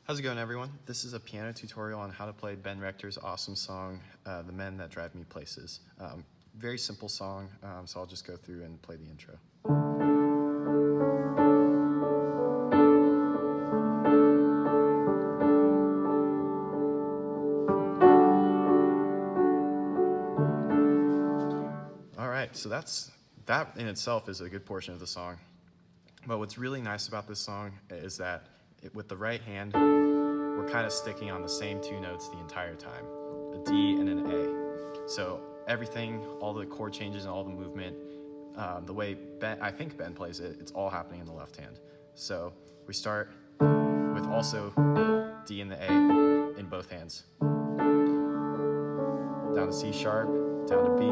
How's it going, everyone? This is a piano tutorial on how to play Ben Rector's awesome song, The Men That Drive Me Places. Very simple song, so I'll just go through and play the intro. All right, so that in itself is a good portion of the song. But what's really nice about this song is that with the right hand, we're kind of sticking on the same two notes the entire time, a D and an A. So everything, all the chord changes and all the movement, the way I think Ben plays it, it's all happening in the left hand. So we start with also D and the A in both hands. Down to C sharp, down to B,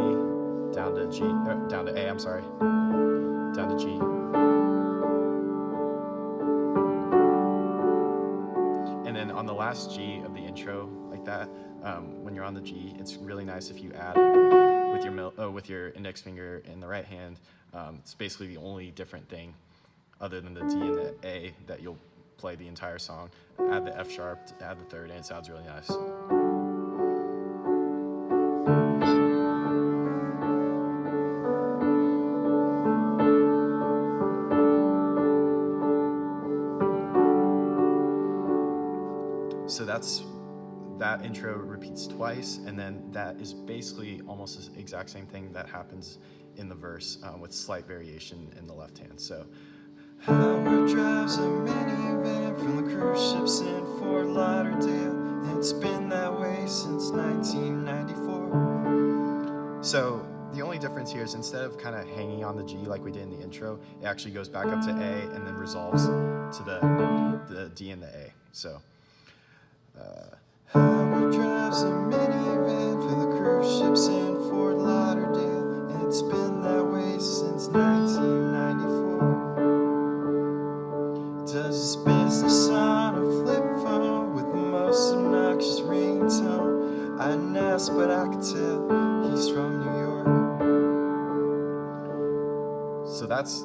down to G, down to A, I'm sorry, down to G. And then on the last G of the intro, like that, when you're on the G, it's really nice if you add with your index finger in the right hand. It's basically the only different thing other than the D and the A that you'll play the entire song. Add the F sharp, add the third, and it sounds really nice. So that intro repeats twice, and then that is basically almost the exact same thing that happens in the verse with slight variation in the left hand. So, Howard drives a minivan from the cruise ships in Fort Lauderdale, and it's been that way since 1994. So the only difference here is instead of kind of hanging on the G like we did in the intro, it actually goes back up to A and then resolves to the D and the A. So. Howard drives a minivan for the cruise ships in Fort Lauderdale, and it's been that way since 1994. Does his business on a flip phone with the most obnoxious ringtone. I didn't ask, but I could tell he's from New York. So that's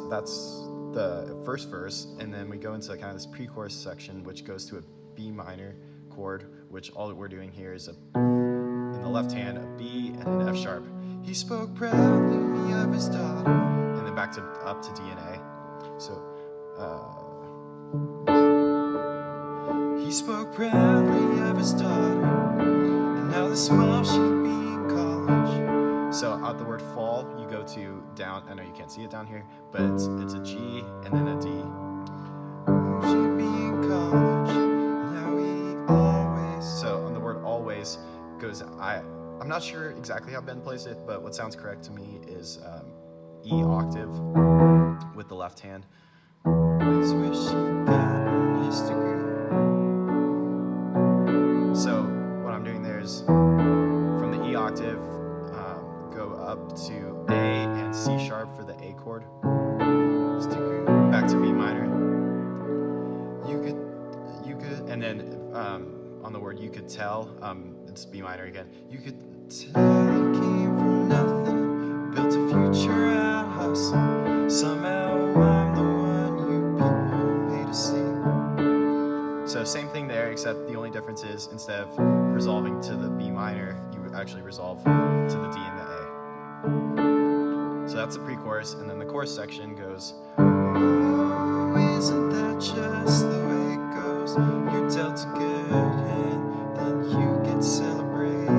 the first verse, and then we go into kind of this pre-chorus section, which goes to a B minor chord, which all that we're doing here is in the left hand, a B and an F sharp. He spoke proudly of his daughter, and then back up to D and A. So he spoke proudly of his daughter, and now this fall she'd be in college. So out the word fall, you go to down. I know you can't see it down here, but it's a G and then a D. She'd be in college. So on the word always goes, I'm not sure exactly how Ben plays it, but what sounds correct to me is E octave with the left hand. Always wish he'd gotten his degree. So what I'm doing there is from the E octave, go up to A and C sharp for the A chord. Back to B minor. You could, and then on the word you could tell, it's B minor again. You could tell he came from nothing, built a future out of hustle. Somehow I'm the one you people pay to see. So same thing there, except the only difference is instead of resolving to the B minor, you actually resolve to the D and the A. So that's the pre-chorus, and then the chorus section goes, oh, isn't that just the way it goes? You're dealt a good hand, then you get celebrated.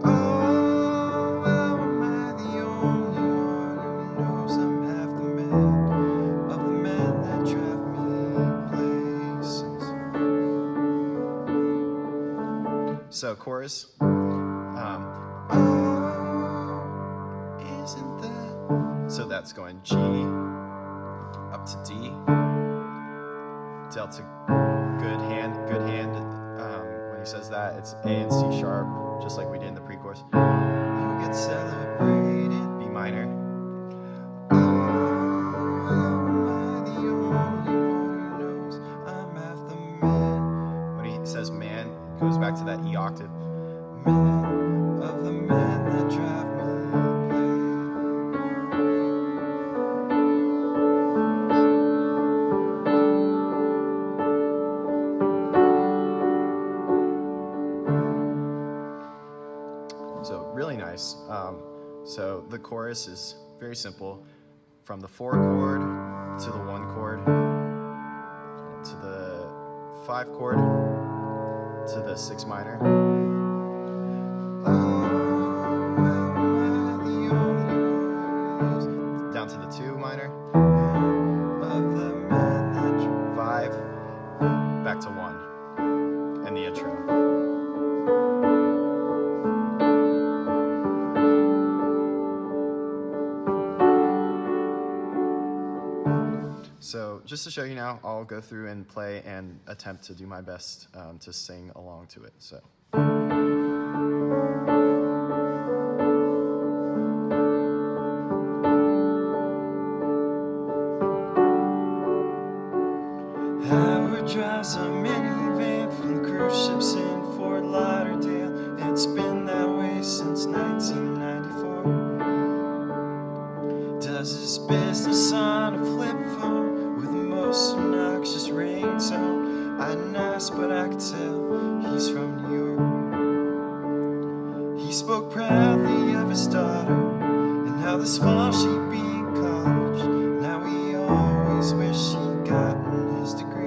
Oh, well, am I the only one who knows I'm half the man of the men that drive me places? So chorus, isn't that? So that's going G up to D, dealt to good hand. When he says that, it's A and C sharp, just like we did in the pre-chorus. You get celebrated. B minor. Oh, am I the only one who knows I'm half the man? When he says man, it goes back to that E octave. Man of the men that drive me places. nice. So the chorus is very simple. From the 4 chord to the 1 chord to the 5 chord to the 6 minor. Down to the 2 minor. 5, back to 1, and the intro. So just to show you now, I'll go through and play and attempt to do my best to sing along to it. So. Howard drives a minivan from the cruise ships in Fort Lauderdale. It's been that way since 1994. Does his business on a flip phone with the most obnoxious ringtone. I didn't ask, but I could tell he's from New York. He spoke proudly of his daughter and how this fall she'd be in college. Now he always wish he'd gotten his degree.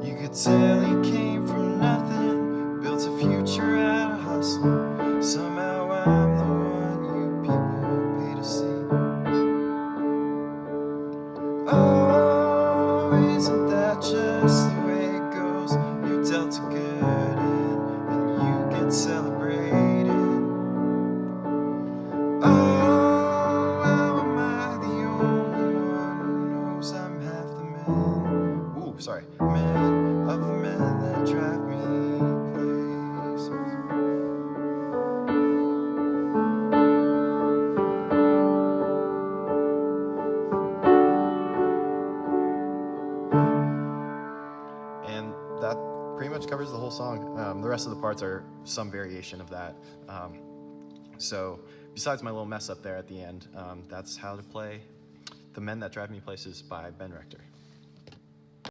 You could tell he came from nothing, built a future out of hustle. Somehow I'm the one you people pay to see. Oh, isn't that just the way it goes? You're dealt a good end and you get celebrated. Oh, how am I the only one who knows I'm half the man? Ooh, sorry. Man of the men that drive me places. And that pretty much covers the whole song. The rest of the parts are some variation of that. So besides my little mess up there at the end, that's how to play The Men That Drive Me Places by Ben Rector.